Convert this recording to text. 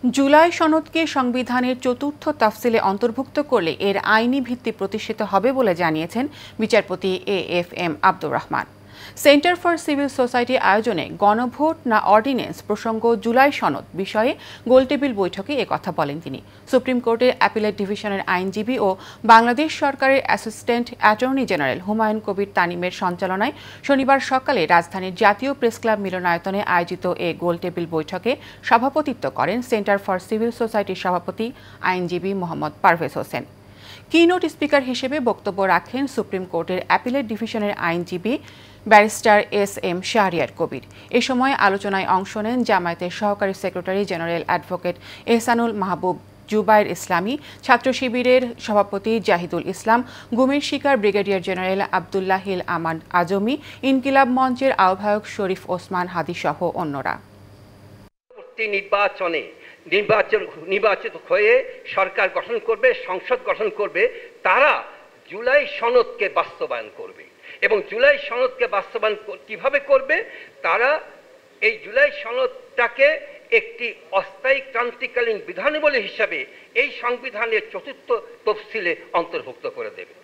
জুলাই সনদকে সংবিধানের চতুর্থ তফসিলে অন্তর্ভুক্ত করলে এর আইনি ভিত্তি প্রতিষ্ঠিত হবে বলে জানিয়েছেন বিচারপতি AFM. Abdur Rahman. Centre for civil society আয়োজনে গণভোট না অর্ডিন্যান্স প্রসঙ্গ জুলাই সনদ বিষয়ে গোলটেবিল বৈঠকে একথা বলেন তিনি। সুপ্রিম কোর্টের অ্যাপিলেট ডিভিশনের আইনজীবী ও বাংলাদেশ সরকারের assistant attorney general Humayun Kabir তানিমের সঞ্চালনায় শনিবার সকালে রাজধানীর জাতীয় প্রেসক্লাব মিলনায়তনে আয়োজিত এ গোলটেবিল বৈঠকে সভাপতিত্ব করেন সেন্টার ফর সিভিল সোসাইটির সভাপতি আইনজীবী মোহাম্মদ পারভেজ হোসেন। কিনোট স্পিকার হিসেবে বক্তব্য রাখেন সুপ্রিম কোর্টের অ্যাপিলেট ডিভিশনের আইনজীবী ব্যারিস্টার এস.এম. শাহরিয়ার কবির। এ সময় আলোচনায় অংশ নেন জামায়াতের সহকারী সেক্রেটারি জেনারেল অ্যাডভোকেট এহসানুল মাহবুব জুবায়ের ইসলামী, ছাত্র শিবিরের সভাপতি জাহিদুল ইসলাম, গুমের শিকার ব্রিগেডিয়ার জেনারেল আবদুল্লাহিল আমান আজমি, ইনকিলাব মঞ্চের আহ্বায়ক শরীফ ওসমান হাদি সহ অন্যরা। নির্বাচিত হয়ে সরকার গঠন করবে, সংসদ গঠন করবে, তারা জুলাই সনদকে বাস্তবায়ন করবে। এবং জুলাই সনদকে বাস্তবায়ন কিভাবে করবে? তারা এই জুলাই সনদটাকে একটি অস্থায়ী ক্রান্তিকালীন বিধানাবলী হিসাবে এই সংবিধানের চতুর্থ তফসিলে অন্তর্ভুক্ত করে দেবে।